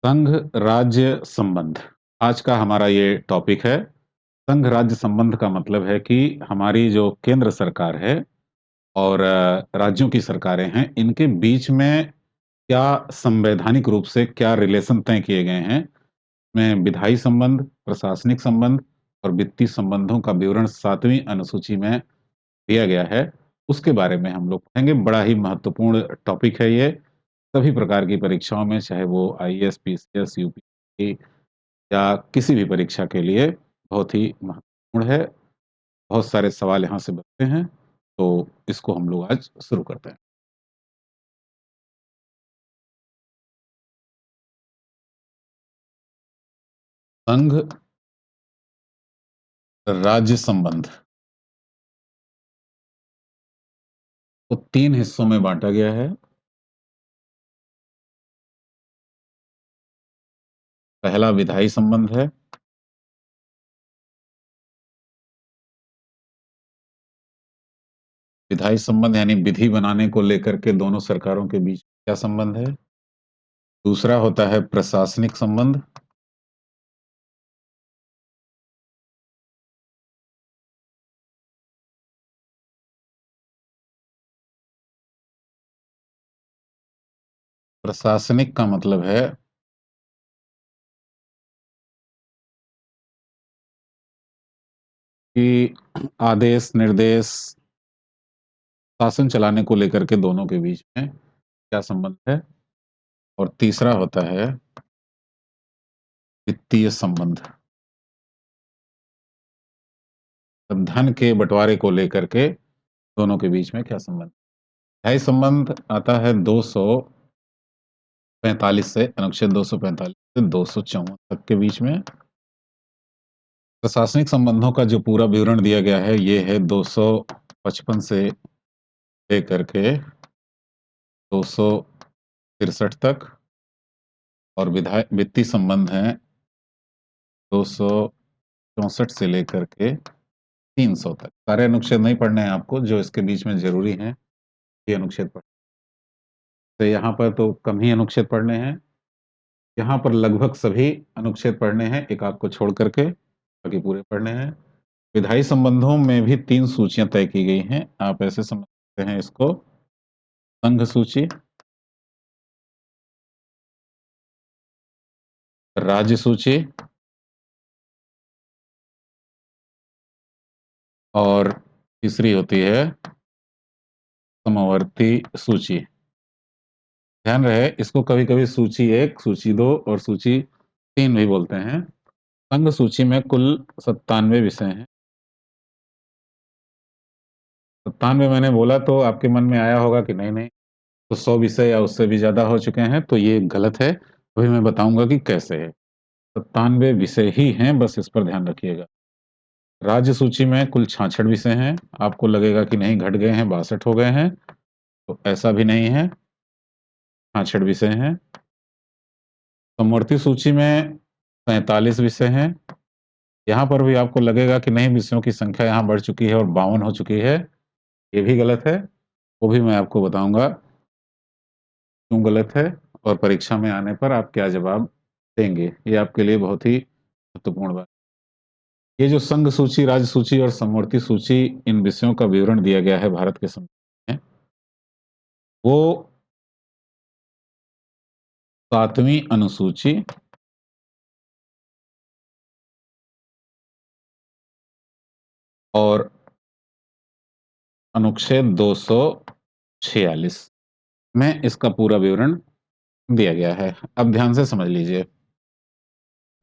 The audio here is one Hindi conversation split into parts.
संघ राज्य संबंध आज का हमारा ये टॉपिक है। संघ राज्य संबंध का मतलब है कि हमारी जो केंद्र सरकार है और राज्यों की सरकारें हैं, इनके बीच में क्या संवैधानिक रूप से क्या रिलेशन तय किए गए हैं। में विधायी संबंध, प्रशासनिक संबंध और वित्तीय संबंधों का विवरण 7वीं अनुसूची में दिया गया है। उसके बारे में हम लोग पढ़ेंगे। बड़ा ही महत्वपूर्ण टॉपिक है ये। सभी प्रकार की परीक्षाओं में, चाहे वो आईएएस, पीसीएस, यूपीएससी या किसी भी परीक्षा के लिए बहुत ही महत्वपूर्ण है। बहुत सारे सवाल यहाँ से बनते हैं, तो इसको हम लोग आज शुरू करते हैं। संघ राज्य संबंध को 3 हिस्सों में बाँटा गया है। पहला विधायी संबंध है। विधायी संबंध यानी विधि बनाने को लेकर के दोनों सरकारों के बीच क्या संबंध है। दूसरा होता है प्रशासनिक संबंध। प्रशासनिक का मतलब है कि आदेश, निर्देश, शासन चलाने को लेकर के दोनों के बीच में क्या संबंध है। और तीसरा होता है वित्तीय संबंध। अब धन के बँटवारे को लेकर के दोनों के बीच में क्या संबंध। स्थायी संबंध आता है 245 से, अनुच्छेद 245 से 254 तक के बीच में। प्रशासनिक संबंधों का जो पूरा विवरण दिया गया है, ये है 255 से लेकर के 263 तक। और वित्तीय संबंध हैं 264 से लेकर के 300 तक। सारे अनुच्छेद नहीं पढ़ने हैं आपको, जो इसके बीच में ज़रूरी हैं, ये अनुच्छेद पढ़। तो यहाँ पर तो कम ही अनुच्छेद पढ़ने हैं। यहाँ पर लगभग सभी अनुच्छेद पढ़ने हैं, एक आध को छोड़ करके, बाकी पूरे पढ़ने हैं। विधायी संबंधों में भी 3 सूचियाँ तय की गई हैं। आप ऐसे समझ सकते हैं इसको, संघ सूची, राज्य सूची और तीसरी होती है समवर्ती सूची। ध्यान रहे, इसको कभी-कभी सूची 1, सूची 2 और सूची 3 भी बोलते हैं। संघ सूची में कुल 97 विषय हैं। 97 मैंने बोला तो आपके मन में आया होगा कि नहीं-नहीं, तो 100 विषय या उससे भी ज़्यादा हो चुके हैं, तो ये गलत है। अभी मैं बताऊँगा कि कैसे है। 97 विषय ही हैं, बस इस पर ध्यान रखिएगा। राज्य सूची में कुल 66 विषय हैं। आपको लगेगा कि नहीं, घट गए हैं, 62 हो गए हैं, तो ऐसा भी नहीं है, 66 विषय हैं। समवर्ती सूची में 45 विषय हैं। यहाँ पर भी आपको लगेगा कि नहीं, विषयों की संख्या यहाँ बढ़ चुकी है और 52 हो चुकी है, ये भी गलत है। वो भी मैं आपको बताऊँगा क्यों गलत है और परीक्षा में आने पर आप क्या जवाब देंगे। ये आपके लिए बहुत ही महत्वपूर्ण बात। ये जो संघ सूची, राज्य सूची और समवर्ती सूची, इन विषयों का विवरण दिया गया है भारत के संविधान में, वो 7वीं अनुसूची और अनुच्छेद 246 में इसका पूरा विवरण दिया गया है। अब ध्यान से समझ लीजिए।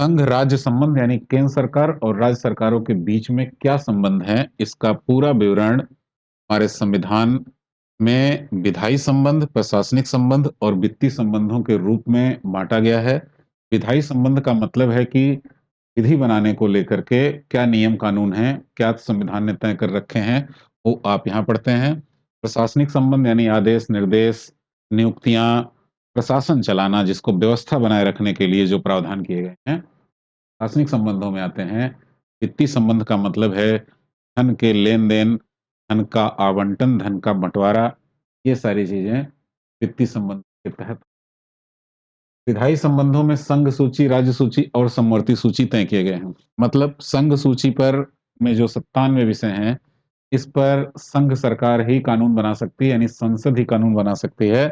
संघ राज्य संबंध यानी केंद्र सरकार और राज्य सरकारों के बीच में क्या संबंध है, इसका पूरा विवरण हमारे संविधान में विधायी संबंध, प्रशासनिक संबंध और वित्तीय संबंधों के रूप में बाँटा गया है। विधायी संबंध का मतलब है कि विधि बनाने को लेकर के क्या नियम कानून हैं, क्या संविधान ने तय कर रखे हैं, वो आप यहाँ पढ़ते हैं। प्रशासनिक संबंध यानी आदेश, निर्देश, नियुक्तियाँ, प्रशासन चलाना, जिसको व्यवस्था बनाए रखने के लिए जो प्रावधान किए गए हैं, प्रशासनिक संबंधों में आते हैं। वित्तीय संबंध का मतलब है धन के लेन-देन, धन का आवंटन, धन का बँटवारा, ये सारी चीज़ें वित्तीय संबंध के तहत। विधायी संबंधों में संघ सूची, राज्य सूची और समवर्ती सूची तय किए गए हैं। मतलब संघ सूची पर में जो 97 विषय हैं, इस पर संघ सरकार ही कानून बना सकती है, यानी संसद ही कानून बना सकती है।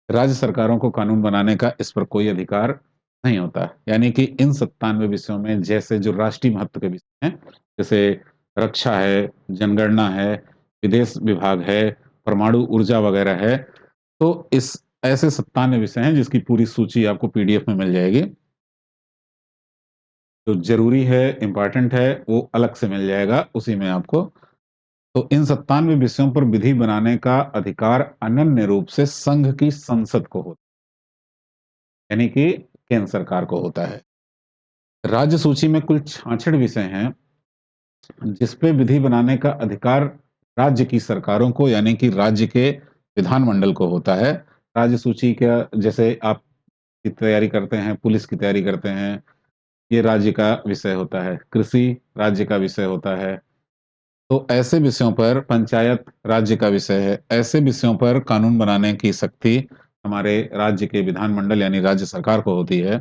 राज्य सरकारों को कानून बनाने का इस पर कोई अधिकार नहीं होता। यानी कि इन 97 विषयों में जैसे जो राष्ट्रीय महत्व के विषय हैं, जैसे रक्षा है, जनगणना है, विदेश विभाग है, परमाणु ऊर्जा वगैरह है, तो इस ऐसे 97 विषय हैं जिसकी पूरी सूची आपको पीडीएफ में मिल जाएगी। जो ज़रूरी है, इम्पोर्टेंट है, वो अलग से मिल जाएगा उसी में आपको। तो इन 97 विषयों पर विधि बनाने का अधिकार अनन्य रूप से संघ की संसद को होता है, यानी कि केंद्र सरकार को होता है। राज्य सूची में कुल 66 विषय हैं, जिस पे विधि बनाने का अधिकार राज्य की सरकारों को यानी कि राज्य के विधानमंडल को होता है। राज्य सूची का जैसे आप की तैयारी करते हैं, पुलिस की तैयारी करते हैं, ये राज्य का विषय होता है। कृषि राज्य का विषय होता है। तो ऐसे विषयों पर पंचायत राज्य का विषय है। ऐसे विषयों पर कानून बनाने की शक्ति हमारे राज्य के विधानमंडल यानी राज्य सरकार को होती है।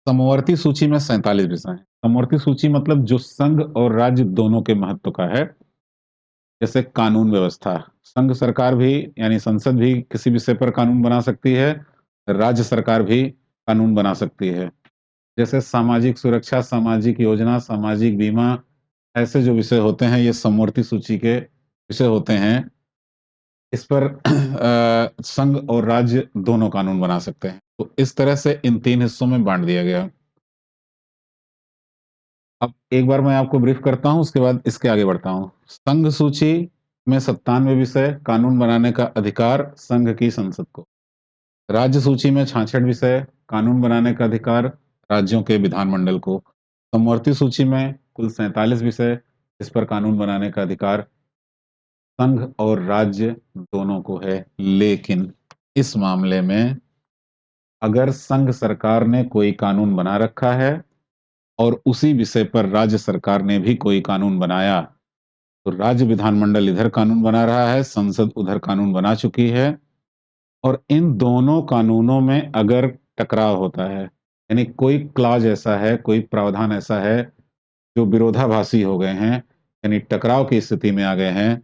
समवर्ती सूची में 47 विषय हैं। समवर्ती सूची मतलब जो संघ और राज्य दोनों के महत्व का है। जैसे कानून व्यवस्था, संघ सरकार भी यानी संसद भी किसी विषय पर कानून बना सकती है, राज्य सरकार भी कानून बना सकती है। जैसे सामाजिक सुरक्षा, सामाजिक योजना, सामाजिक बीमा, ऐसे जो विषय होते हैं, ये समवर्ती सूची के विषय होते हैं। इस पर संघ और राज्य दोनों कानून बना सकते हैं। तो इस तरह से इन 3 हिस्सों में बाँट दिया गया। अब एक बार मैं आपको ब्रीफ करता हूँ, उसके बाद इसके आगे बढ़ता हूँ। संघ सूची में 97 विषय, कानून बनाने का अधिकार संघ की संसद को। राज्य सूची में 66 विषय, कानून बनाने का अधिकार राज्यों के विधानमंडल को। समवर्ती सूची में कुल 47 विषय, इस पर कानून बनाने का अधिकार संघ और राज्य दोनों को है। लेकिन इस मामले में अगर संघ सरकार ने कोई कानून बना रखा है और उसी विषय पर राज्य सरकार ने भी कोई कानून बनाया, तो राज्य विधानमंडल इधर कानून बना रहा है, संसद उधर कानून बना चुकी है और इन दोनों कानूनों में अगर टकराव होता है, यानी कोई क्लॉज ऐसा है, कोई प्रावधान ऐसा है जो विरोधाभासी हो गए हैं, यानी टकराव की स्थिति में आ गए हैं,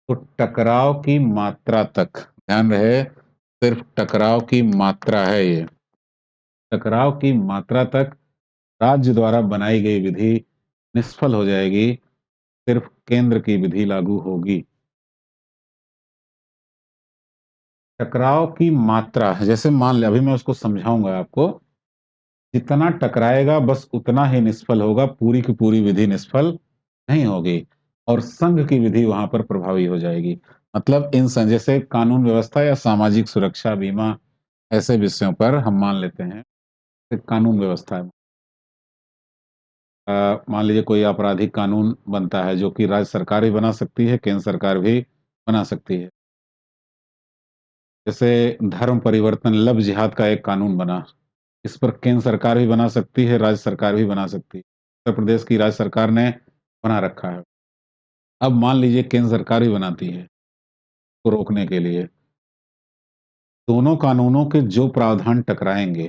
तो टकराव की मात्रा तक ध्यान रहे, सिर्फ टकराव की मात्रा है ये। टकराव की मात्रा तक राज्य द्वारा बनाई गई विधि निष्फल हो जाएगी, सिर्फ केंद्र की विधि लागू होगी। टकराव की मात्रा जैसे मान लें, अभी मैं उसको समझाऊँगा आपको। जितना टकराएगा बस उतना ही निष्फल होगा, पूरी की पूरी विधि निष्फल नहीं होगी और संघ की विधि वहाँ पर प्रभावी हो जाएगी। मतलब इन जैसे कानून व्यवस्था या सामाजिक सुरक्षा, बीमा ऐसे विषयों पर हम मान लेते हैं कि कानून व्यवस्था है। मान लीजिए कोई आपराधिक कानून बनता है जो कि राज्य सरकार भी बना सकती है, केंद्र सरकार भी बना सकती है। जैसे धर्म परिवर्तन लव जिहाद का एक कानून बना, इस पर केंद्र सरकार भी बना सकती है, राज्य सरकार भी बना सकती है। उत्तर प्रदेश की राज्य सरकार ने बना रखा है। अब मान लीजिए केंद्र सरकार भी बनाती है, को रोकने के लिए। दोनों कानूनों के जो प्रावधान टकराएँगे,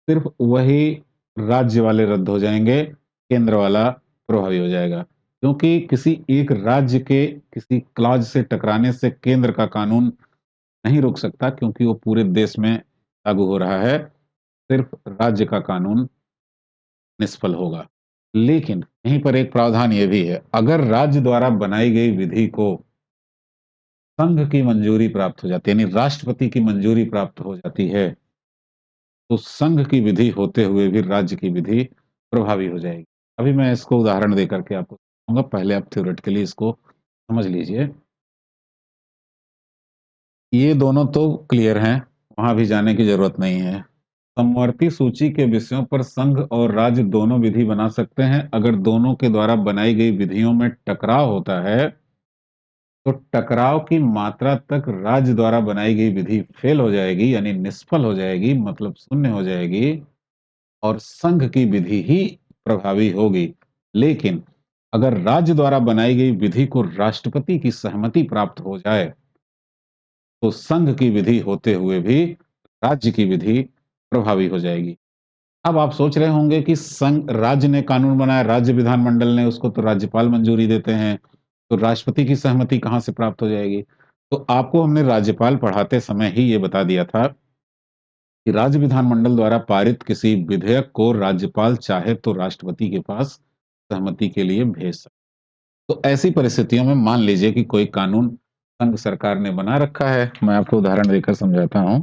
सिर्फ़ वही राज्य वाले रद्द हो जाएँगे, केंद्र वाला प्रभावी हो जाएगा। क्योंकि किसी एक राज्य के किसी क्लॉज़ से टकराने से केंद्र का कानून नहीं रुक सकता क्योंकि वो पूरे देश में लागू हो रहा है। सिर्फ़ राज्य का कानून निष्फल होगा। लेकिन यहीं पर एक प्रावधान ये भी है, अगर राज्य द्वारा बनाई गई विधि को संघ की मंजूरी प्राप्त हो जाती है, यानी राष्ट्रपति की मंजूरी प्राप्त हो जाती है, तो संघ की विधि होते हुए भी राज्य की विधि प्रभावी हो जाएगी। अभी मैं इसको उदाहरण देकर के आपको समझाऊँगा, पहले आप थ्योरेटिकली इसको समझ लीजिए। ये दोनों तो क्लियर हैं, वहाँ भी जाने की ज़रूरत नहीं है। समवर्ती सूची के विषयों पर संघ और राज्य दोनों विधि बना सकते हैं। अगर दोनों के द्वारा बनाई गई विधियों में टकराव होता है, तो टकराव की मात्रा तक राज्य द्वारा बनाई गई विधि फेल हो जाएगी, यानी निष्फल हो जाएगी, मतलब शून्य हो जाएगी और संघ की विधि ही प्रभावी होगी। लेकिन अगर राज्य द्वारा बनाई गई विधि को राष्ट्रपति की सहमति प्राप्त हो जाए, तो संघ की विधि होते हुए भी राज्य की विधि प्रभावी हो जाएगी। अब आप सोच रहे होंगे कि संघ राज्य ने कानून बनाया, राज्य विधानमंडल ने उसको तो राज्यपाल मंजूरी देते हैं, तो राष्ट्रपति की सहमति कहाँ से प्राप्त हो जाएगी? तो आपको हमने राज्यपाल पढ़ाते समय ही ये बता दिया था कि राज्य विधानमंडल द्वारा पारित किसी विधेयक को राज्यपाल चाहे तो राष्ट्रपति के पास सहमति के लिए भेज सकते। तो ऐसी परिस्थितियों में मान लीजिए कि कोई कानून संघ सरकार ने बना रखा है, मैं आपको उदाहरण देकर समझाता हूँ।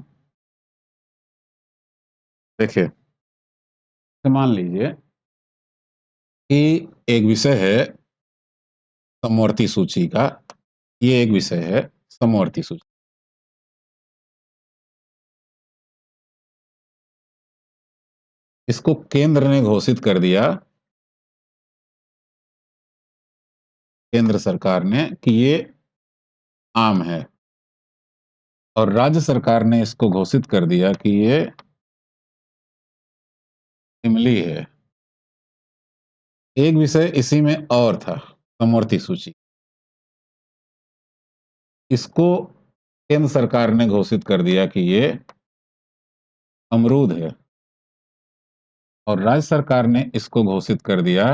देखिए, तो मान लीजिए कि एक विषय है समवर्ती सूची का, ये एक विषय है समवर्ती सूची। इसको केंद्र ने घोषित कर दिया, केंद्र सरकार ने, कि ये आम है और राज्य सरकार ने इसको घोषित कर दिया कि ये इमली है। एक विषय इसी में और था, समवर्ती सूची। इसको केंद्र सरकार ने घोषित कर दिया कि ये अमरूद है और राज्य सरकार ने इसको घोषित कर दिया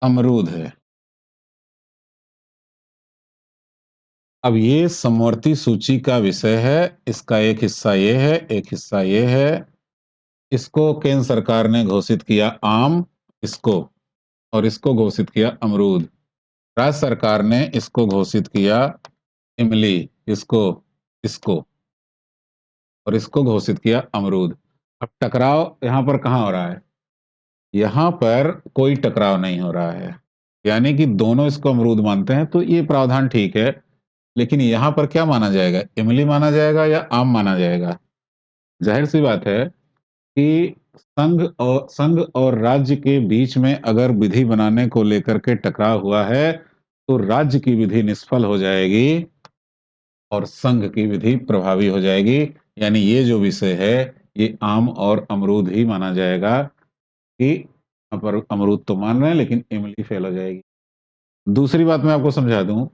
अमरूद है। अब ये समवर्ती सूची का विषय है, इसका एक हिस्सा ये है, एक हिस्सा ये है। इसको केंद्र सरकार ने घोषित किया आम, इसको, और इसको घोषित किया अमरूद। राज्य सरकार ने इसको घोषित किया इमली, इसको, इसको, और इसको घोषित किया अमरूद। अब टकराव यहाँ पर कहाँ हो रहा है? यहाँ पर कोई टकराव नहीं हो रहा है, यानी कि दोनों इसको अमरूद मानते हैं, तो ये प्रावधान ठीक है। लेकिन यहाँ पर क्या माना जाएगा? इमली माना जाएगा या आम माना जाएगा? जाहिर सी बात है कि संघ और राज्य के बीच में अगर विधि बनाने को लेकर के टकराव हुआ है, तो राज्य की विधि निष्फल हो जाएगी और संघ की विधि प्रभावी हो जाएगी। यानी ये जो विषय है, ये आम और अमरूद ही माना जाएगा कि यहाँ पर अमरूद तो मान रहे हैं, लेकिन इमली फेल हो जाएगी। दूसरी बात मैं आपको समझा दूं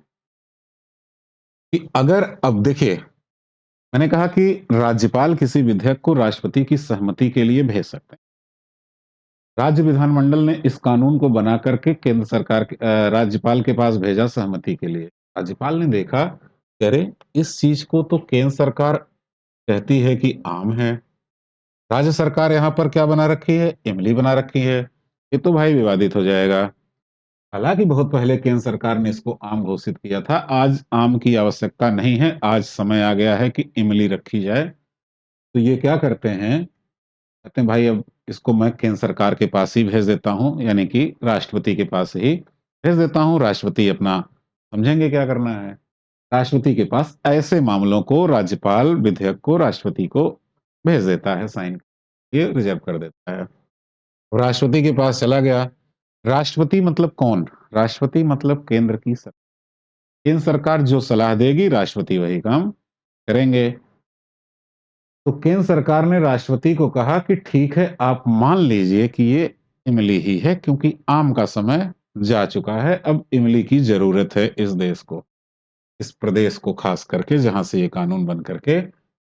कि अगर अब देखिए, मैंने कहा कि राज्यपाल किसी विधेयक को राष्ट्रपति की सहमति के लिए भेज सकते हैं। राज्य विधानमंडल ने इस कानून को बना करके केंद्र सरकार के राज्यपाल के पास भेजा सहमति के लिए। राज्यपाल ने देखा कि अरे, इस चीज को तो केंद्र सरकार कहती है कि आम है, राज्य सरकार यहाँ पर क्या बना रखी है? इमली बना रखी है। ये तो भाई विवादित हो जाएगा। हालांकि बहुत पहले केंद्र सरकार ने इसको आम घोषित किया था। आज आम की आवश्यकता नहीं है, आज समय आ गया है कि इमली रखी जाए। तो ये क्या करते हैं, कहते हैं भाई अब इसको मैं केंद्र सरकार के पास ही भेज देता हूँ, यानी कि राष्ट्रपति के पास ही भेज देता हूँ। राष्ट्रपति अपना समझेंगे क्या करना है। राष्ट्रपति के पास ऐसे मामलों को राज्यपाल विधेयक को राष्ट्रपति को भेज देता है, साइन ये रिजर्व कर देता है। राष्ट्रपति के पास चला गया। राष्ट्रपति मतलब कौन? राष्ट्रपति मतलब केंद्र की सरकार। केंद्र सरकार जो सलाह देगी, राष्ट्रपति वही काम करेंगे। तो केंद्र सरकार ने राष्ट्रपति को कहा कि ठीक है, आप मान लीजिए कि ये इमली ही है, क्योंकि आम का समय जा चुका है। अब इमली की जरूरत है इस देश को, इस प्रदेश को, खास करके जहां से ये कानून बन करके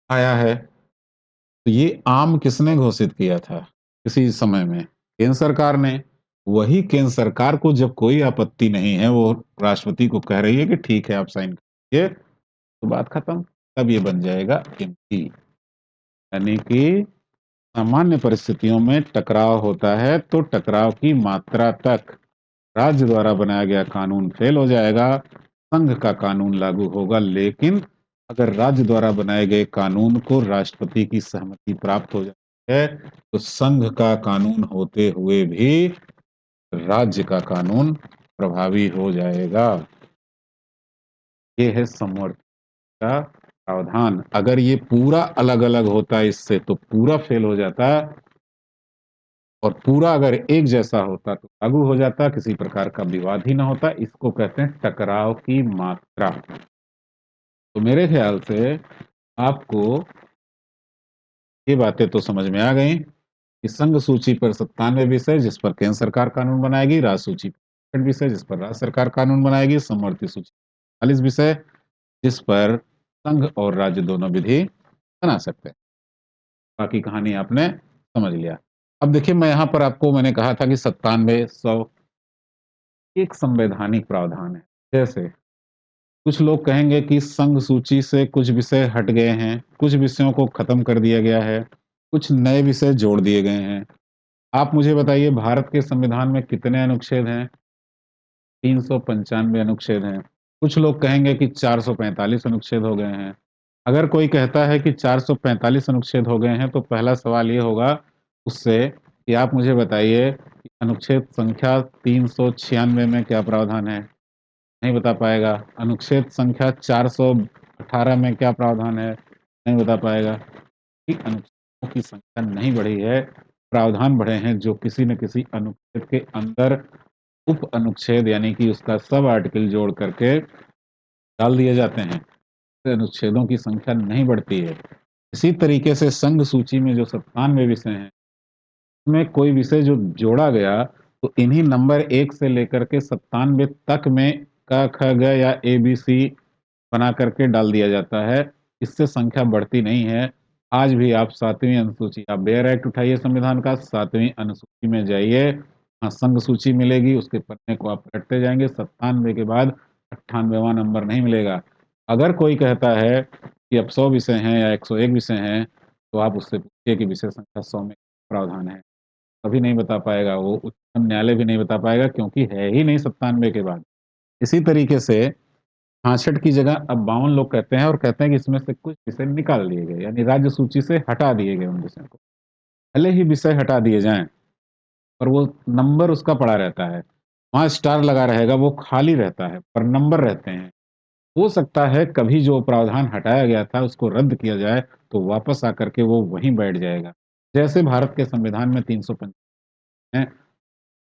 आया है। तो ये आम किसने घोषित किया था किसी समय में? केंद्र सरकार ने। वही केंद्र सरकार को जब कोई आपत्ति नहीं है, वो राष्ट्रपति को कह रही है कि ठीक है आप साइन करिए, तो बात खत्म। तब ये बन जाएगा इमली। यानी कि सामान्य परिस्थितियों में टकराव होता है, तो टकराव की मात्रा तक राज्य द्वारा बनाया गया कानून फेल हो जाएगा, संघ का कानून लागू होगा। लेकिन अगर राज्य द्वारा बनाए गए कानून को राष्ट्रपति की सहमति प्राप्त हो जाती है, तो संघ का कानून होते हुए भी राज्य का कानून प्रभावी हो जाएगा। ये है समवर्ती का प्रावधान। अगर ये पूरा अलग-अलग होता है इससे, तो पूरा फेल हो जाता, और पूरा अगर एक जैसा होता तो लागू हो जाता, किसी प्रकार का विवाद ही ना होता। इसको कहते हैं टकराव की मात्रा। तो मेरे ख्याल से आपको ये बातें तो समझ में आ गई कि संघ सूची पर 97 विषय जिस पर केंद्र सरकार कानून बनाएगी, राज्य सूची पर 65 विषय जिस पर राज्य सरकार कानून बनाएगी, समवर्ती सूची 40 विषय जिस पर संघ और राज्य दोनों विधि बना सकते हैं। बाकी कहानी आपने समझ लिया। अब देखिए मैं यहाँ पर आपको मैंने कहा था कि 97, 100 एक संवैधानिक प्रावधान है। जैसे कुछ लोग कहेंगे कि संघ सूची से कुछ विषय हट गए हैं, कुछ विषयों को खत्म कर दिया गया है, कुछ नए विषय जोड़ दिए गए हैं। आप मुझे बताइए भारत के संविधान में कितने अनुच्छेद हैं? 395 अनुच्छेद हैं। कुछ लोग कहेंगे कि 445 अनुच्छेद हो गए हैं। अगर कोई कहता है कि 445 अनुच्छेद हो गए हैं, तो पहला सवाल ये होगा उससे कि आप मुझे बताइए कि अनुच्छेद संख्या 396 में क्या प्रावधान है? नहीं बता पाएगा। अनुच्छेद संख्या 418 में क्या प्रावधान है? नहीं बता पाएगा। कि अनुच्छेदों की संख्या नहीं बढ़ी है, प्रावधान बढ़े हैं जो किसी न किसी अनुच्छेद के अंदर उप अनुच्छेद यानी कि उसका सब आर्टिकल जोड़ करके डाल दिए जाते हैं। इससे अनुच्छेदों की संख्या नहीं बढ़ती है। इसी तरीके से संघ सूची में जो 97 विषय हैं, उसमें कोई विषय जो जोड़ा गया, तो इन्हीं नंबर 1 से लेकर के 97 तक में क, ख, ग या एबीसी बना करके डाल दिया जाता है। इससे संख्या बढ़ती नहीं है। आज भी आप 7वीं अनुसूची आप बेयर एक्ट उठाइए संविधान का, 7वीं अनुसूची में जाइए, वहाँ संघ सूची मिलेगी, उसके पन्ने को आप पलटते जाएँगे, 97 के बाद 98वां नंबर नहीं मिलेगा। अगर कोई कहता है कि अब 100 विषय हैं या 101 विषय हैं, तो आप उससे पूछिए कि विषय संख्या 100 में प्रावधान है। कभी नहीं बता पाएगा, वो उच्चतम न्यायालय भी नहीं बता पाएगा क्योंकि है ही नहीं 97 के बाद। इसी तरीके से 66 की जगह अब 52 लोग कहते हैं और कहते हैं कि इसमें से कुछ विषय निकाल दिए गए, यानी राज्य सूची से हटा दिए गए उन विषयों को। भले ही विषय हटा दिए जाएँ, पर वो नंबर उसका पड़ा रहता है। वहाँ स्टार लगा रहेगा, वो खाली रहता है, पर नंबर रहते हैं। हो सकता है कभी जो प्रावधान हटाया गया था उसको रद्द किया जाए, तो वापस आकर के वो वहीं बैठ जाएगा। जैसे भारत के संविधान में 350 हैं,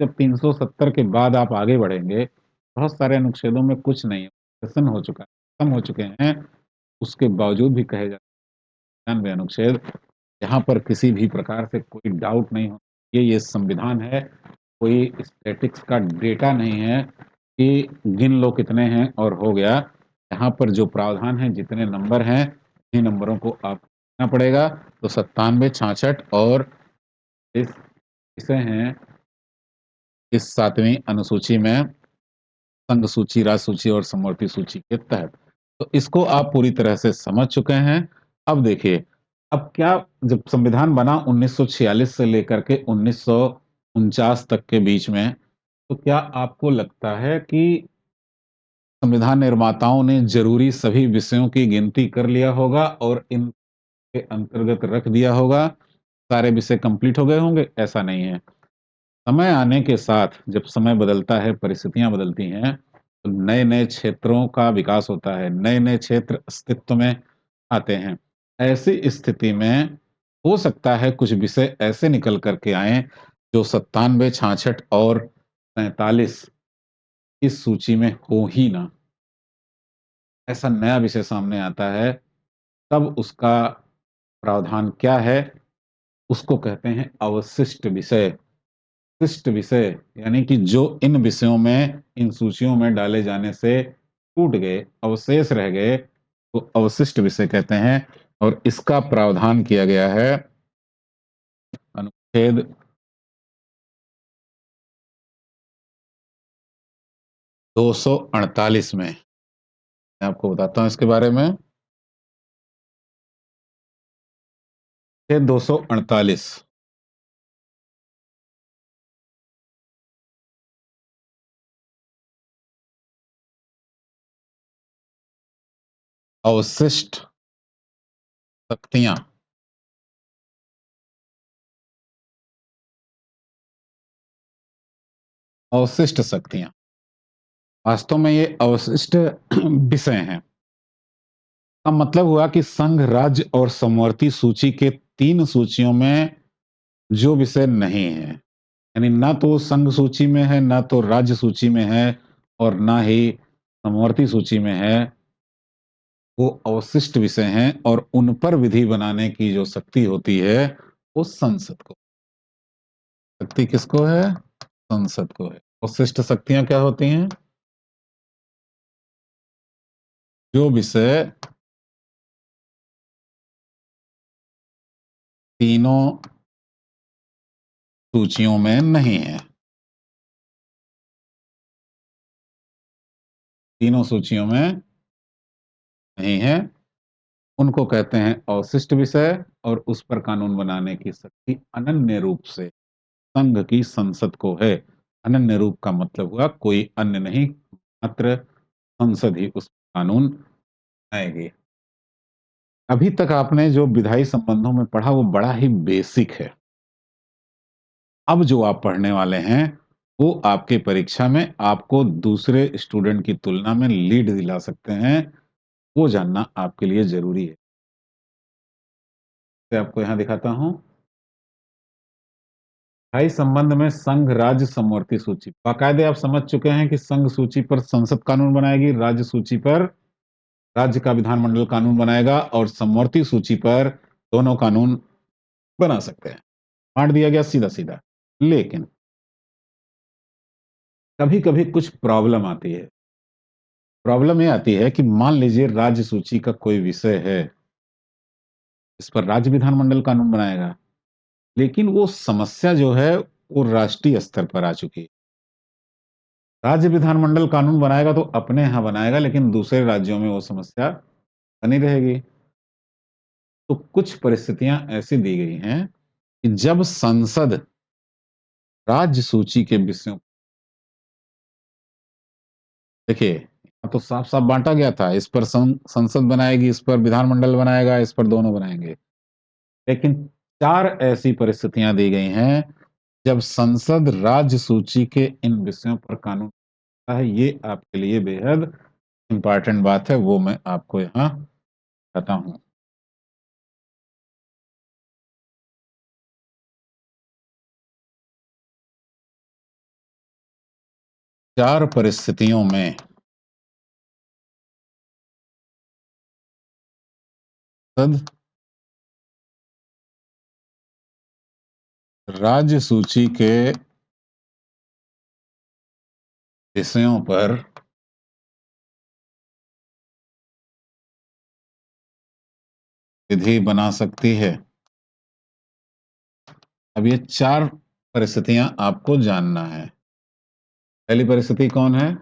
जब 370 के बाद आप आगे बढ़ेंगे, बहुत सारे अनुच्छेदों में कुछ नहीं है, सेशन हो चुका है, खत्म हो चुके हैं, उसके बावजूद भी कहे जाते हैं 99 अनुच्छेद, यहाँ पर किसी भी प्रकार से कोई डाउट नहीं होना चाहिए, ये संविधान है, कोई स्टैटिक्स का डेटा नहीं है कि गिन लो कितने हैं और हो गया। यहाँ पर जो प्रावधान है, जितने नंबर हैं, उन्हीं नंबरों को आपको लिखना पड़ेगा। तो 97, 66 और इस विषय हैं इस 7वीं अनुसूची में संघ सूची, राज्य सूची और समवर्ती सूची के तहत। तो इसको आप पूरी तरह से समझ चुके हैं। अब देखिए, अब क्या जब संविधान बना 1946 से लेकर के 1949 तक के बीच में, तो क्या आपको लगता है कि संविधान निर्माताओं ने ज़रूरी सभी विषयों की गिनती कर लिया होगा और इनके अंतर्गत रख दिया होगा, सारे विषय कंप्लीट हो गए होंगे? ऐसा नहीं है। समय आने के साथ जब समय बदलता है, परिस्थितियाँ बदलती हैं, तो नए-नए क्षेत्रों का विकास होता है, नए-नए क्षेत्र अस्तित्व में आते हैं। ऐसी स्थिति में हो सकता है कुछ विषय ऐसे निकल कर के आएँ, जो 97, 66 और 47 इस सूची में हो ही ना। ऐसा नया विषय सामने आता है, तब उसका प्रावधान क्या है? उसको कहते हैं अवशिष्ट विषय। विशिष्ट विषय यानी कि जो इन विषयों में, इन सूचियों में डाले जाने से छूट गए, अवशेष रह गए, तो अवशिष्ट विषय कहते हैं और इसका प्रावधान किया गया है अनुच्छेद 248 में। मैं आपको बताता हूँ इसके बारे में। अनुच्छेद 248 अवशिष्ट शक्तियाँ। अवशिष्ट शक्तियाँ। वास्तव में ये अवशिष्ट विषय हैं। का मतलब हुआ कि संघ, राज्य और समवर्ती सूची के 3 सूचियों में जो विषय नहीं है, यानी ना तो संघ सूची में है, ना तो राज्य सूची में है और ना ही समवर्ती सूची में है, वो अवशिष्ट विषय हैं और उन पर विधि बनाने की जो शक्ति होती है, वो संसद को। शक्ति किसको है? संसद को है। अवशिष्ट शक्तियाँ क्या होती हैं? जो विषय तीनों सूचियों में नहीं है, तीनों सूचियों में नहीं है, उनको कहते हैं अवशिष्ट विषय और उस पर कानून बनाने की शक्ति अनन्य रूप से संघ की संसद को है। अनन्य रूप का मतलब हुआ कोई अन्य नहीं, मात्र संसद ही उस कानून बनाएगी। अभी तक आपने जो विधायी संबंधों में पढ़ा वो बड़ा ही बेसिक है। अब जो आप पढ़ने वाले हैं वो आपके परीक्षा में आपको दूसरे स्टूडेंट की तुलना में लीड दिला सकते हैं, वो जानना आपके लिए जरूरी है। मैं आपको यहां दिखाता हूं। स्थायी संबंध में संघ राज्य समवर्ती सूची, बाकायदे आप समझ चुके हैं कि संघ सूची पर संसद कानून बनाएगी, राज्य सूची पर राज्य का विधानमंडल कानून बनाएगा और समवर्ती सूची पर दोनों कानून बना सकते हैं। बांट दिया गया सीधा सीधा। लेकिन कभी कभी कुछ प्रॉब्लम आती है। प्रॉब्लम ये आती है कि मान लीजिए राज्य सूची का कोई विषय है, इस पर राज्य विधानमंडल कानून बनाएगा, लेकिन वो समस्या जो है वो राष्ट्रीय स्तर पर आ चुकी है। राज्य विधानमंडल कानून बनाएगा तो अपने यहाँ बनाएगा, लेकिन दूसरे राज्यों में वो समस्या बनी रहेगी। तो कुछ परिस्थितियां ऐसी दी गई हैं कि जब संसद राज्य सूची के विषयों, देखिए यहाँ तो साफ साफ बांटा गया था, इस पर संसद बनाएगी, इस पर विधानमंडल बनाएगा, इस पर दोनों बनाएंगे। लेकिन चार ऐसी परिस्थितियां दी गई हैं जब संसद राज्य सूची के इन विषयों पर कानून बनाता है। ये आपके लिए बेहद इंपॉर्टेंट बात है, वो मैं आपको यहाँ बताता हूँ। चार परिस्थितियों में संसद राज्य सूची के विषयों पर विधि बना सकती है। अब ये चार परिस्थितियां आपको जानना है। पहली परिस्थिति कौन है?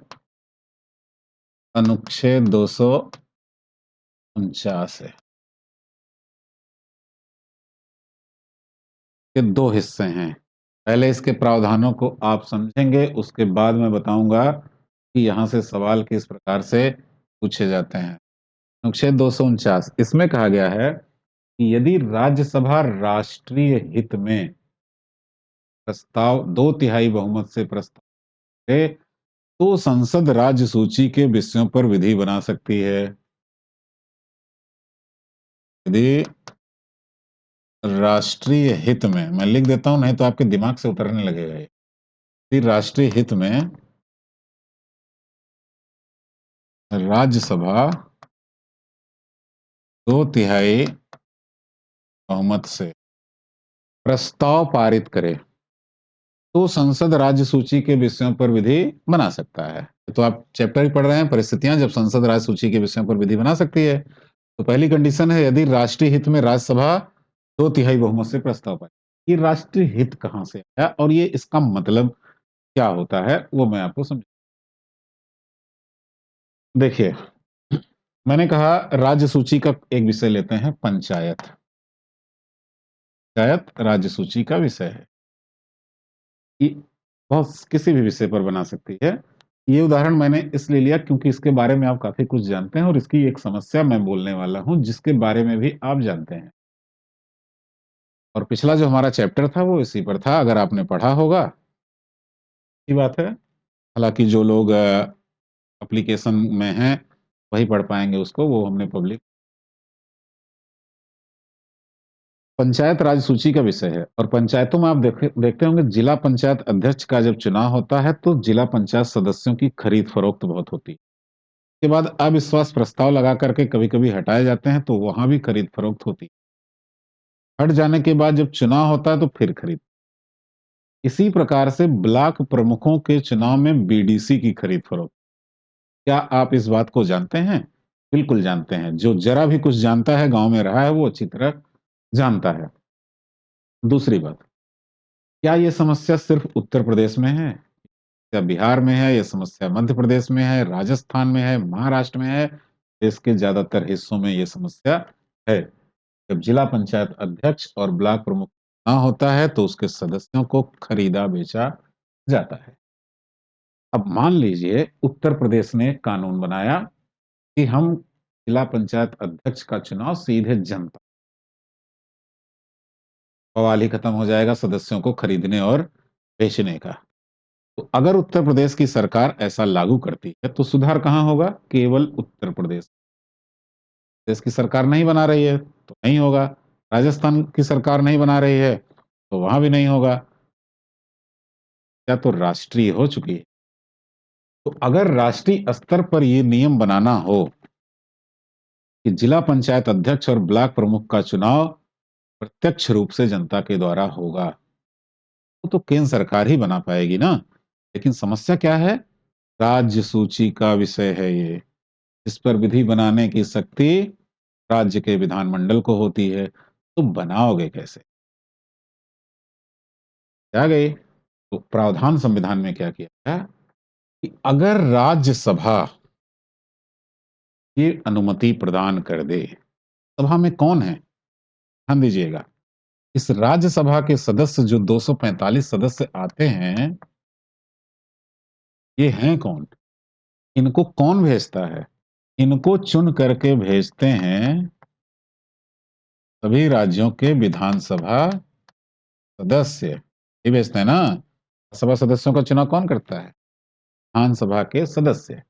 अनुच्छेद 249 है। के दो हिस्से हैं। पहले इसके प्रावधानों को आप समझेंगे, उसके बाद मैं बताऊंगा कि यहां से सवाल किस प्रकार से पूछे जाते हैं। अनुच्छेद 249 इसमें कहा गया है कि यदि राज्यसभा राष्ट्रीय हित में प्रस्ताव 2/3 बहुमत से प्रस्ताव करे तो संसद राज्य सूची के विषयों पर विधि बना सकती है। यदि राष्ट्रीय हित में, मैं लिख देता हूं नहीं तो आपके दिमाग से उतरने लगेगा ये। यदि राष्ट्रीय हित में राज्यसभा 2/3 बहुमत से प्रस्ताव पारित करे तो संसद राज्य सूची के विषयों पर विधि बना सकता है। तो आप चैप्टर ही पढ़ रहे हैं, परिस्थितियां जब संसद राज्य सूची के विषयों पर विधि बना सकती है। तो पहली कंडीशन है यदि राष्ट्रीय हित में राज्यसभा 2/3 बहुमत से प्रस्ताव पाए। ये राष्ट्रीय हित कहां से आया और ये इसका मतलब क्या होता है वो मैं आपको समझ। देखिए, मैंने कहा राज्य सूची का एक विषय लेते हैं, पंचायत। पंचायत राज्य सूची का विषय है। ये बहुत किसी भी विषय पर बना सकती है। ये उदाहरण मैंने इसलिए लिया क्योंकि इसके बारे में आप काफी कुछ जानते हैं और इसकी एक समस्या मैं बोलने वाला हूं जिसके बारे में भी आप जानते हैं। और पिछला जो हमारा चैप्टर था वो इसी पर था, अगर आपने पढ़ा होगा अच्छी बात है। हालांकि जो लोग एप्लीकेशन में हैं वही पढ़ पाएंगे उसको, वो हमने पब्लिक। पंचायत राज सूची का विषय है और पंचायतों में आप देखते होंगे जिला पंचायत अध्यक्ष का जब चुनाव होता है तो जिला पंचायत सदस्यों की खरीद फरोख्त बहुत होती है। उसके बाद अविश्वास प्रस्ताव लगा करके कभी कभी हटाए जाते हैं तो वहां भी खरीद फरोख्त होती है। हट जाने के बाद जब चुनाव होता है तो फिर खरीद। इसी प्रकार से ब्लॉक प्रमुखों के चुनाव में बीडीसी की खरीद फरोख्त। क्या आप इस बात को जानते हैं? बिल्कुल जानते हैं। जो ज़रा भी कुछ जानता है, गाँव में रहा है, वो अच्छी तरह जानता है। दूसरी बात, क्या ये समस्या सिर्फ़ उत्तर प्रदेश में है? या बिहार में है? ये समस्या मध्य प्रदेश में है, राजस्थान में है, महाराष्ट्र में है? देश के ज़्यादातर हिस्सों में ये समस्या है। जब जिला पंचायत अध्यक्ष और ब्लॉक प्रमुख ना होता है, तो उसके सदस्यों को खरीदा-बेचा जाता है। अब मान लीजिए उत्तर प्रदेश ने कानून बनाया कि हम जिला पंचायत अध्यक्ष का चुनाव सीधे जनता, बवाल ही खत्म हो जाएगा सदस्यों को खरीदने और बेचने का। तो अगर उत्तर प्रदेश की सरकार ऐसा लागू करती है, तो सुधार कहाँ होगा? केवल उत्तर प्रदेश। देश की सरकार नहीं बना रही है, तो नहीं होगा। राजस्थान की सरकार नहीं बना रही है, तो वहाँ भी नहीं होगा। या तो राष्ट्रीय हो चुकी है। तो अगर राष्ट्रीय स्तर पर ये नियम बनाना हो कि जिला पंचायत अध्यक्ष और ब्लॉक प्रमुख का चुनाव प्रत्यक्ष रूप से जनता के द्वारा होगा, तो केंद्र सरकार ही बना पाएगी ना। लेकिन समस्या क्या है? राज्य सूची का विषय है ये। इस पर विधि बनाने की शक्ति राज्य के विधानमंडल को होती है। तो बनाओगे कैसे? आ गई। तो प्रावधान संविधान में क्या किया है कि अगर राज्यसभा ये अनुमति प्रदान कर दे, सभा में कौन है? ध्यान दीजिएगा। इस राज्यसभा के सदस्य जो 245 सदस्य आते हैं, ये हैं कौन? इनको कौन भेजता है? इनको चुन करके भेजते हैं सभी राज्यों के विधानसभा सदस्य। ये भेजते हैं ना। सभा सदस्यों का चुनाव कौन करता है? विधानसभा के सदस्य।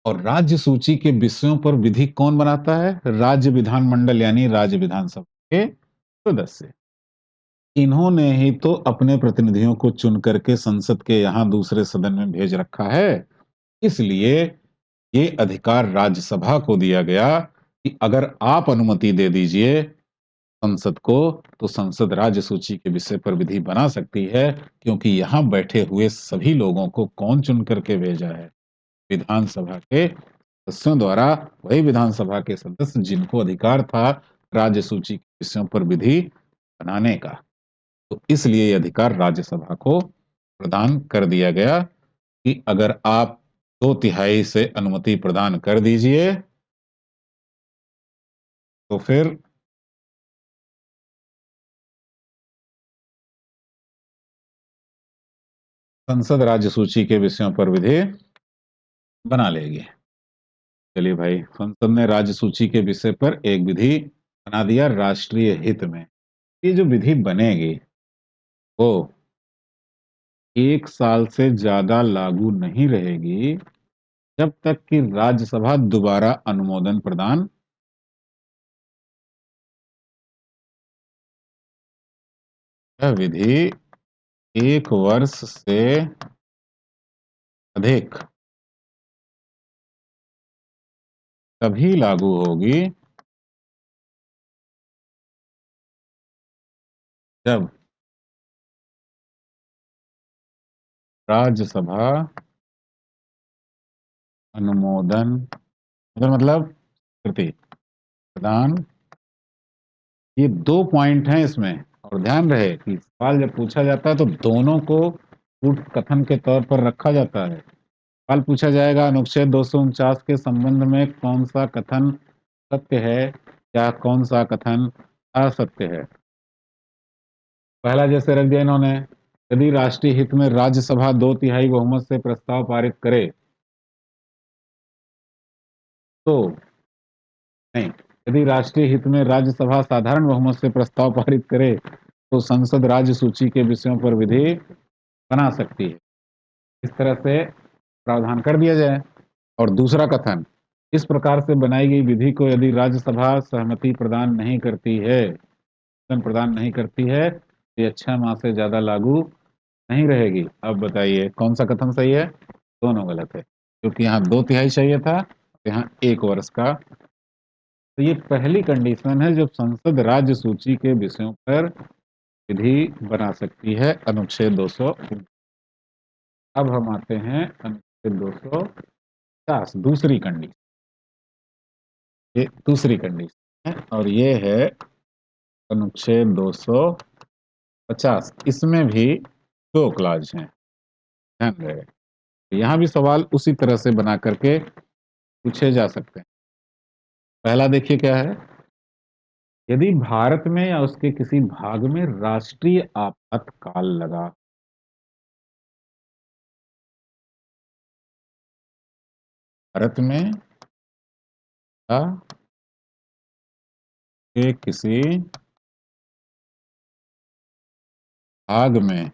और राज्य सूची के विषयों पर विधि कौन बनाता है? राज्य विधानमंडल यानी राज्य विधानसभा के सदस्य। इन्होंने ही तो अपने प्रतिनिधियों को चुन करके संसद के यहाँ दूसरे सदन में भेज रखा है। इसलिए ये अधिकार राज्यसभा को दिया गया कि अगर आप अनुमति दे दीजिए संसद को, तो संसद राज्य सूची के विषय पर विधि बना सकती है, क्योंकि यहाँ बैठे हुए सभी लोगों को कौन चुन करके भेजा है? विधानसभा के सदस्यों द्वारा। वही विधानसभा के सदस्य जिनको अधिकार था राज्य सूची के विषयों पर विधि बनाने का। तो इसलिए ये अधिकार राज्यसभा को प्रदान कर दिया गया कि अगर आप 2/3 से अनुमति प्रदान कर दीजिए, तो फिर संसद राज्य सूची के विषयों पर विधि बना लेगी। चलिए भाई, संसद ने राज्य सूची के विषय पर एक विधि बना दिया राष्ट्रीय हित में। ये जो विधि बनेगी, वो 1 साल से ज़्यादा लागू नहीं रहेगी, जब तक कि राज्यसभा दोबारा अनुमोदन प्रदान। यह विधि 1 वर्ष से अधिक तभी लागू होगी जब राज्यसभा अनुमोदन मतलब स्वीकृति प्रदान। ये 2 पॉइंट हैं इसमें, और ध्यान रहे कि सवाल जब पूछा जाता है तो दोनों को कूट कथन के तौर पर रखा जाता है। सवाल पूछा जाएगा अनुच्छेद 249 के संबंध में कौन सा कथन सत्य है या कौन सा कथन असत्य है। पहला जैसे रख दिया इन्होंने, यदि राष्ट्रीय हित में राज्यसभा 2/3 बहुमत से प्रस्ताव पारित करे, तो नहीं, यदि राष्ट्रीय हित में राज्यसभा साधारण बहुमत से प्रस्ताव पारित करे, तो संसद राज्य सूची के विषयों पर विधि बना सकती है। इस तरह से प्रावधान कर दिया जाए। और दूसरा कथन, इस प्रकार से बनाई गई विधि को यदि राज्यसभा सहमति प्रदान नहीं करती है, प्रदान नहीं करती है, तो ये 6 माह से ज़्यादा लागू नहीं रहेगी। अब बताइए कौन सा कथन सही है? दोनों गलत है, क्योंकि यहाँ 2/3 चाहिए था, यहाँ 1 वर्ष का। तो ये पहली कंडीशन है जब संसद राज्य सूची के विषयों पर विधि बना सकती है, अनुच्छेद 200। अब हम आते हैं अनुच्छेद 250, दूसरी कंडीशन। ये दूसरी कंडीशन है और ये है अनुच्छेद 250। इसमें भी दो क्लॉज हैं, ध्यान रहे। यहाँ भी सवाल उसी तरह से बना करके पूछे जा सकते हैं। पहला देखिए क्या है, यदि भारत में या उसके किसी भाग में राष्ट्रीय आपातकाल लगा, भारत में या के किसी भाग में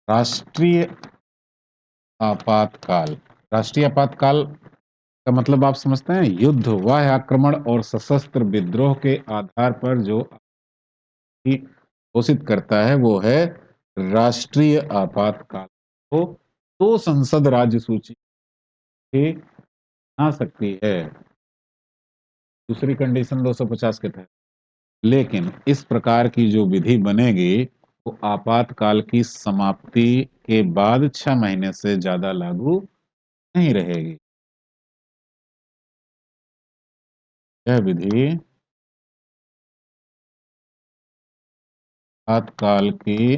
राष्ट्रीय आपातकाल, राष्ट्रीय आपातकाल का मतलब आप समझते हैं, युद्ध, वाह्य आक्रमण और सशस्त्र विद्रोह के आधार पर जो घोषित करता है वो है राष्ट्रीय आपातकाल। तो संसद राज्य सूची के आ सकती है, दूसरी कंडीशन 250 के तहत। लेकिन इस प्रकार की जो विधि बनेगी वो आपातकाल की समाप्ति के बाद 6 महीने से ज्यादा लागू नहीं रहेगी। यह विधि आपातकाल की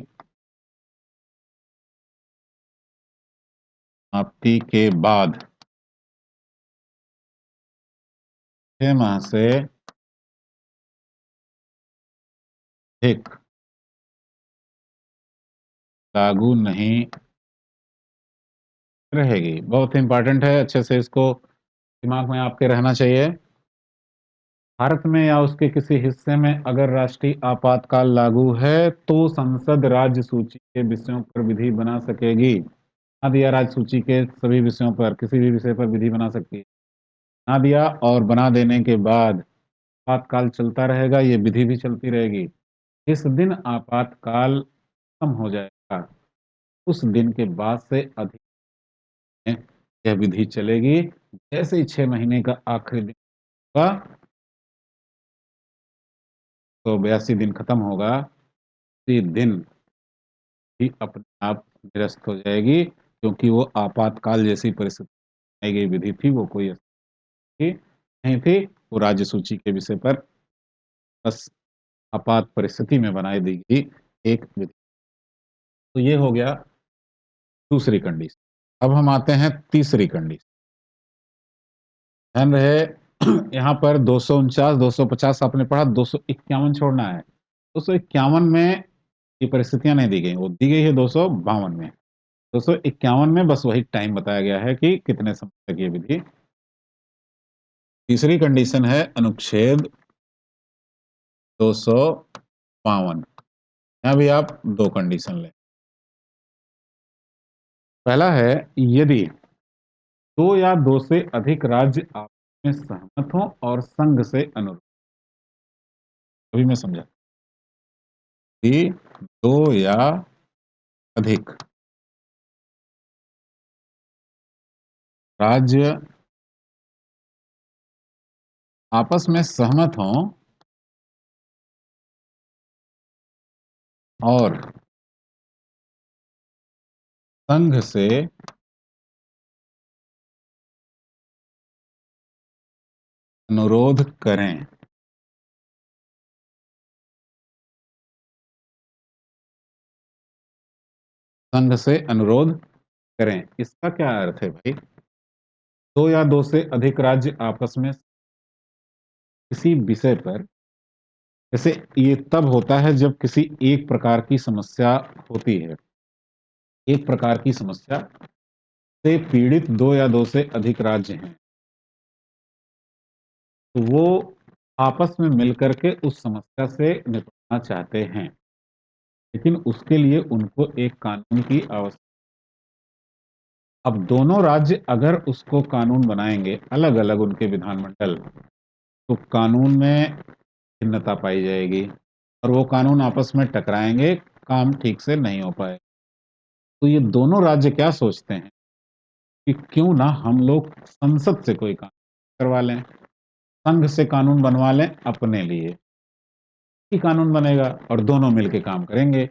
समाप्ति के बाद 6 माह से अधिक लागू नहीं रहेगी। बहुत इंपॉर्टेंट है, अच्छे से इसको दिमाग में आपके रहना चाहिए। भारत में या उसके किसी हिस्से में अगर राष्ट्रीय आपातकाल लागू है तो संसद राज्य सूची के विषयों पर विधि बना सकेगी। ना दिया राज्य सूची के सभी विषयों पर, किसी भी विषय पर विधि बना सकती है। ना दिया और बना देने के बाद आपातकाल चलता रहेगा, ये विधि भी चलती रहेगी। इस दिन आपातकाल खत्म हो जाएगा, उस दिन के बाद से अधिक यह विधि चलेगी। जैसे ही 6 महीने का आखिरी दिन होगा, तो 82 दिन खत्म होगा, उसी दिन ही अपने आप निरस्त हो जाएगी, क्योंकि वो आपातकाल जैसी परिस्थिति बनाई गई विधि थी, वो कोई ऐसी नहीं थी। वो राज्य सूची के विषय पर बस आपात परिस्थिति में बनाई दी गई एक विधि। तो ये हो गया दूसरी कंडीशन। अब हम आते हैं तीसरी कंडीशन। ध्यान रहे, यहाँ पर 249, 250 आपने पढ़ा, 251 छोड़ना है। 251 में ये परिस्थितियां नहीं दी गई, वो दी गई है 252 में। 251 में बस वही टाइम बताया गया है कि कितने समय तक ये विधि। तीसरी कंडीशन है अनुच्छेद 252। यहां भी आप दो कंडीशन लें। पहला है, यदि दो या दो से अधिक राज्य आपस में सहमत हो और संघ से अनुरोध। अभी मैं समझा कि दो या अधिक राज्य आपस में सहमत हों और संघ से अनुरोध करें। संघ से अनुरोध करें, इसका क्या अर्थ है भाई? दो या दो से अधिक राज्य आपस में किसी विषय पर, जैसे ये तब होता है जब किसी एक प्रकार की समस्या होती है, एक प्रकार की समस्या से पीड़ित दो या दो से अधिक राज्य हैं, तो वो आपस में मिलकर के उस समस्या से निपटना चाहते हैं, लेकिन उसके लिए उनको एक कानून की आवश्यकता। अब दोनों राज्य अगर उसको कानून बनाएंगे अलग अलग उनके विधानमंडल, तो कानून में भिन्नता पाई जाएगी और वो कानून आपस में टकराएंगे, काम ठीक से नहीं हो पाए। तो ये दोनों राज्य क्या सोचते हैं कि क्यों ना हम लोग संसद से कोई कानून करवा लें, संघ से कानून बनवा लें अपने लिए, ही कानून बनेगा और दोनों मिलके काम करेंगे।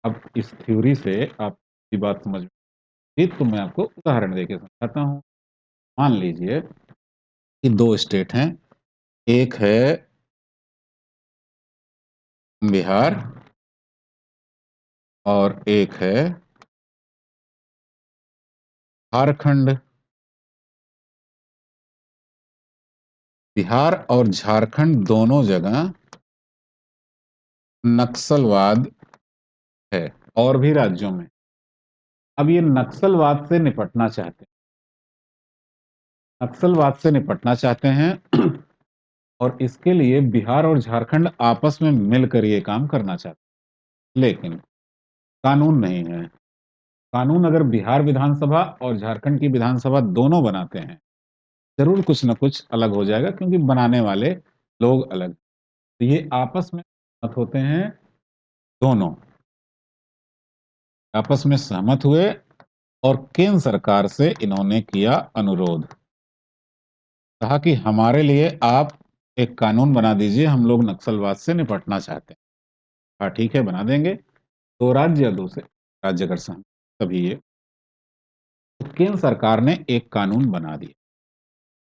अब इस थ्योरी से आप ये बात समझ में आई, तो मैं आपको उदाहरण देके समझाता हूँ। मान लीजिए कि 2 स्टेट हैं, एक है बिहार और एक है झारखंड। बिहार और झारखंड दोनों जगह नक्सलवाद है और भी राज्यों में। अब ये नक्सलवाद से निपटना चाहते हैं, नक्सलवाद से निपटना चाहते हैं और इसके लिए बिहार और झारखंड आपस में मिलकर ये काम करना चाहते हैं। लेकिन कानून नहीं है। कानून अगर बिहार विधानसभा और झारखंड की विधानसभा दोनों बनाते हैं, ज़रूर कुछ न कुछ अलग हो जाएगा क्योंकि बनाने वाले लोग अलग। तो ये आपस में सहमत होते हैं दोनों, आपस में सहमत हुए और केंद्र सरकार से इन्होंने किया अनुरोध। कहा कि हमारे लिए आप एक कानून बना दीजिए, हम लोग नक्सलवाद से निपटना चाहते हैं। कहा ठीक है बना देंगे। 2 राज्य या 2 से राज्य अगर सहमत तभी ये तो केंद्र सरकार ने एक कानून बना दिया,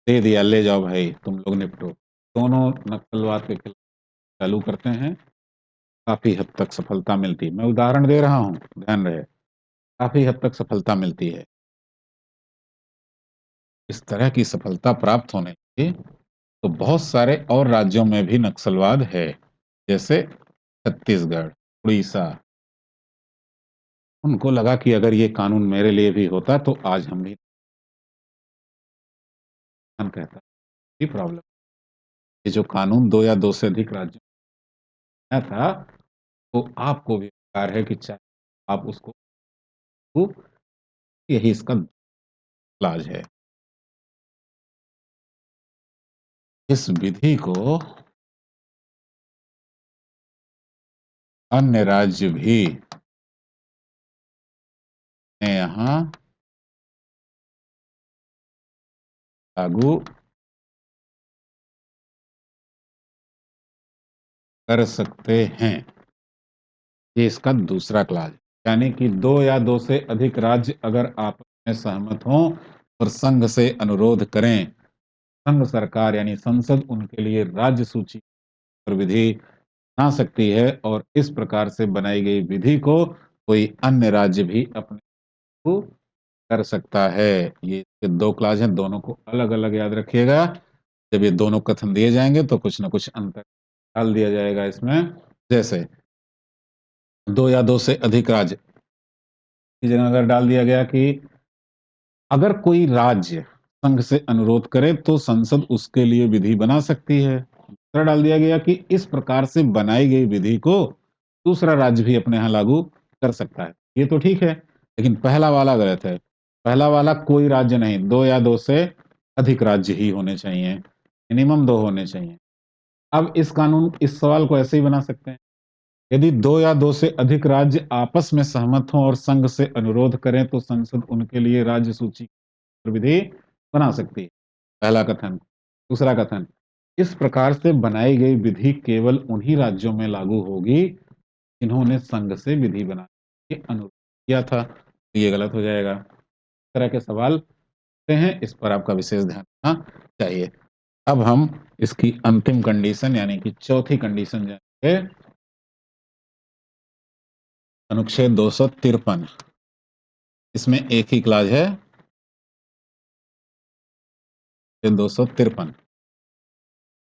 दे दिया ले जाओ भाई तुम लोग निपटो। दोनों नक्सलवाद के खिलाफ चालू करते हैं, काफ़ी हद तक सफलता मिलती है। मैं उदाहरण दे रहा हूँ, ध्यान रहे, काफ़ी हद तक सफलता मिलती है। इस तरह की सफलता प्राप्त होने लगी तो बहुत सारे और राज्यों में भी नक्सलवाद है, जैसे छत्तीसगढ़, उड़ीसा। उनको लगा कि अगर ये कानून मेरे लिए भी होता तो आज हम भी हम कहता ये प्रॉब्लम। ये जो कानून 2 या 2 से अधिक राज्यों में आया था, तो आपको भी अधिकार है कि चाहे आप उसको तो यही इसका इलाज है। इस विधि को अन्य राज्य भी यहाँ लागू कर सकते हैं। ये इसका दूसरा क्लास है। यानी कि 2 या 2 से अधिक राज्य अगर आपस में सहमत हों और संघ से अनुरोध करें, संघ सरकार यानी संसद उनके लिए राज्य सूची पर विधि बना सकती है और इस प्रकार से बनाई गई विधि को कोई अन्य राज्य भी अपने लागू कर सकता है। ये इसके 2 क्लास हैं, दोनों को अलग-अलग याद रखिएगा। जब ये दोनों कथन दिए जाएँगे तो कुछ न कुछ अंतर डाल दिया जाएगा इसमें। जैसे 2 या 2 से अधिक राज्य की जगह अगर डाल दिया गया कि अगर कोई राज्य संघ से अनुरोध करे तो संसद उसके लिए विधि बना सकती है। दूसरा डाल दिया गया कि इस प्रकार से बनाई गई विधि को दूसरा राज्य भी अपने यहाँ लागू कर सकता है। ये तो ठीक है, लेकिन पहला वाला गलत है। पहला वाला कोई राज्य नहीं, 2 या 2 से अधिक राज्य ही होने चाहिए, मिनिमम 2 होने चाहिए। अब इस सवाल को ऐसे ही बना सकते हैं, यदि 2 या 2 से अधिक राज्य आपस में सहमत हों और संघ से अनुरोध करें तो संसद उनके लिए राज्य सूची विधि बना सकती है। पहला कथन। दूसरा कथन, इस प्रकार से बनाई गई विधि केवल उन्हीं राज्यों में लागू होगी जिन्होंने संघ से विधि बनाने के अनुरोध किया था। तो ये गलत हो जाएगा। इस तरह के सवाल होते हैं, इस पर आपका विशेष ध्यान रखना चाहिए। अब हम इसकी अंतिम कंडीशन यानी कि चौथी कंडीशन जानेंगे। अनुच्छेद 253 इसमें एक ही क्लॉज है, 253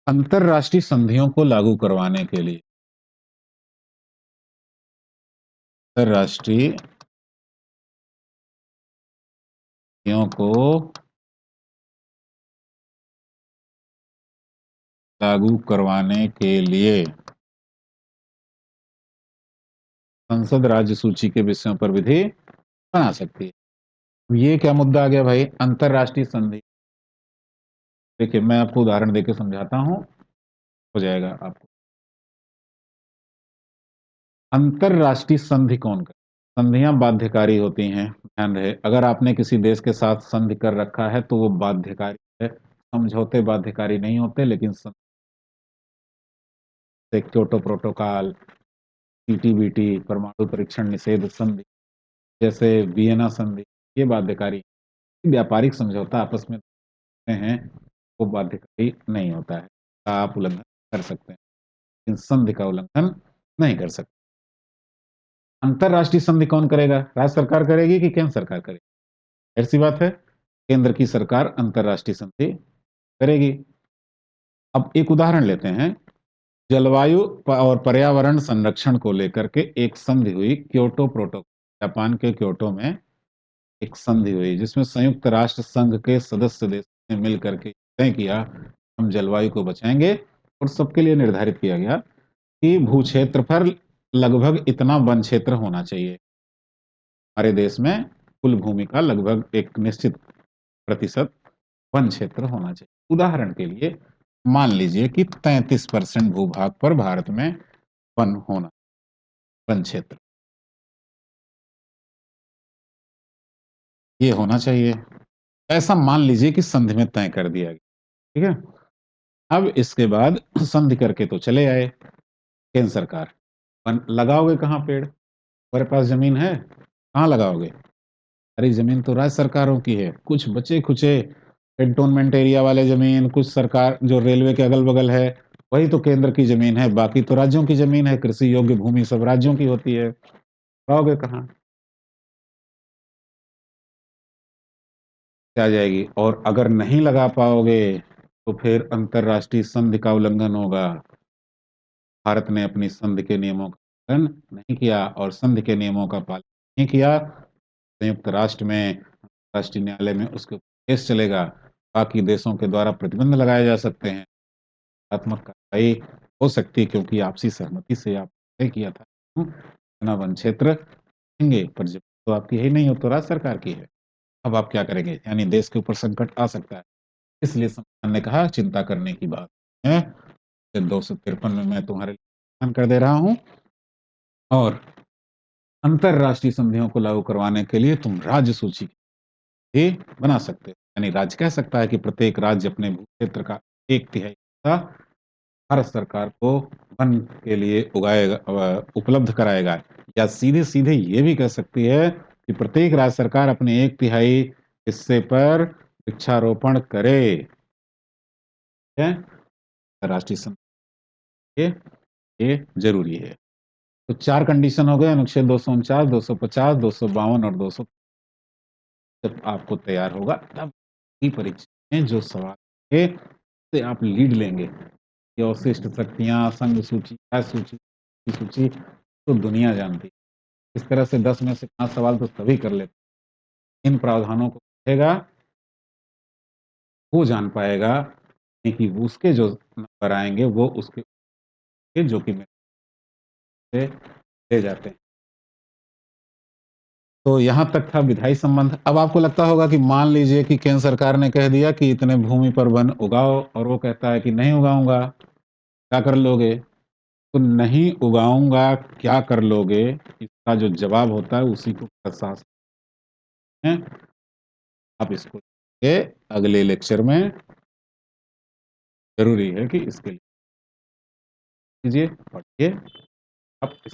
अंतरराष्ट्रीय संधियों को लागू करवाने के लिए अंतरराष्ट्रीय संधियों को लागू करवाने के लिए संसद राज्य सूची के विषयों पर विधि बना सकती है। ये क्या मुद्दा आ गया भाई? अंतरराष्ट्रीय संधि। देखिए मैं आपको उदाहरण देकर समझाता हूँ, हो जाएगा आपको। अंतरराष्ट्रीय संधि कौन कर संधियां बाध्यकारी होती हैं, ध्यान रहे। अगर आपने किसी देश के साथ संधि कर रखा है तो वो बाध्यकारी है। समझौते बाध्यकारी नहीं होते, लेकिन क्योटो प्रोटोकॉल, सीटीबीटी, परमाणु परीक्षण निषेध संधि जैसे वियना संधि, ये बाध्यकारी व्यापारिक समझौता आपस में हैं, वो बाध्यकारी नहीं होता है। आप उल्लंघन कर सकते हैं, लेकिन संधि का उल्लंघन नहीं कर सकते। अंतर्राष्ट्रीय संधि कौन करेगा? राज्य सरकार करेगी कि केंद्र सरकार करेगी? ज़ाहिर-सी बात है, केंद्र की सरकार अंतर्राष्ट्रीय संधि करेगी। अब एक उदाहरण लेते हैं, जलवायु और पर्यावरण संरक्षण को लेकर के एक संधि हुई, क्योटो प्रोटोकॉल। जापान के क्योटो में एक संधि हुई, जिसमें संयुक्त राष्ट्र संघ के सदस्य देशों ने मिल करके तय किया, हम जलवायु को बचाएंगे और सबके लिए निर्धारित किया गया कि भू क्षेत्र पर लगभग इतना वन क्षेत्र होना चाहिए। हमारे देश में कुल भूमि का लगभग एक निश्चित प्रतिशत वन क्षेत्र होना चाहिए। उदाहरण के लिए मान लीजिए कि 33% भूभाग पर भारत में वन होना, वन क्षेत्र ये होना चाहिए। ऐसा मान लीजिए कि संधि में तय कर दिया गया, ठीक है? अब इसके बाद संधि करके तो चले आए केंद्र सरकार, वन लगाओगे कहाँ पेड़? तुम्हारे पास ज़मीन है, कहाँ लगाओगे? सारी ज़मीन तो राज्य सरकारों की है, कुछ बचे-खुचे कैंटोनमेंट एरिया वाले ज़मीन, कुछ सरकार जो रेलवे के अगल-बगल है, वही तो केंद्र की ज़मीन है, बाकी तो राज्यों की ज़मीन है, कृषि योग्य भूमि सब राज्यों की होती है, लगाओगे कहाँ? से आ जाएगी और अगर नहीं लगा पाओगे, तो फिर अंतर्राष्ट्रीय संधि का उल्लंघन होगा। भारत ने अपनी संधि के नियमों का पालन नहीं किया और संधि के नियमों का पालन नहीं किया, संयुक्त राष्ट्र में राष्ट्रीय न्यायालय में उसके ऊपर केस चलेगा। बाकी देशों के द्वारा प्रतिबंध लगाए जा सकते हैं। आत्मक कार्रवाई हो सकती है क्योंकि आपसी सहमति से आप तय किया था। अपना वन क्षेत्र देंगे, पर जब तो आपकी है ही नहीं, वो तो राज्य सरकार की है। अब आप क्या करेंगे? यानी देश के ऊपर संकट आ सकता है। इसलिए संविधान ने कहा चिंता करने की बात है। 253 में मैं तुम्हारे लिए बयान कर दे रहा हूँ और अंतर्राष्ट्रीय संधियों को लागू करवाने के लिए तुम राज्य सूची भी बना सकते हो। यानी राज्य कह सकता है कि प्रत्येक राज्य अपने भू क्षेत्र का 1/3 हिस्सा भारत सरकार को वन के लिए उगाएगा, उपलब्ध कराएगा, या सीधे-सीधे ये भी कह सकती है कि प्रत्येक राज्य सरकार अपने 1/3 हिस्से पर वृक्षारोपण करे। ठीक है? राष्ट्रीय संधि के ये ज़रूरी है। तो 4 कंडीशन हो गए, अनुच्छेद 249, 250, 252 और 200। जब आपको तैयार होगा तब की परीक्षा में जो सवाल है, उससे आप लीड लेंगे। ये अवशिष्ट शक्तियाँ, संघ सूची, सूची, सूची तो दुनिया जानती है। इस तरह से 10 में से 5 सवाल तो सभी कर लेते हैं। इन प्रावधानों को पढ़ेगा, वो जान पाएगा कि उसके जो नंबर आएँगे वो उसके जो कि मेरे से ले जाते हैं। तो यहाँ तक था विधायी संबंध। अब आपको लगता होगा कि मान लीजिए कि केंद्र सरकार ने कह दिया कि इतने भूमि पर वन उगाओ और वो कहता है कि नहीं उगाऊँगा, क्या कर लोगे? तो नहीं उगाऊँगा, क्या कर लोगे? इसका जो जवाब होता है उसी को प्रशासन है। आप इसको के अगले लेक्चर में ज़रूरी है कि इसके लिए कीजिए, पढ़िए। आप इस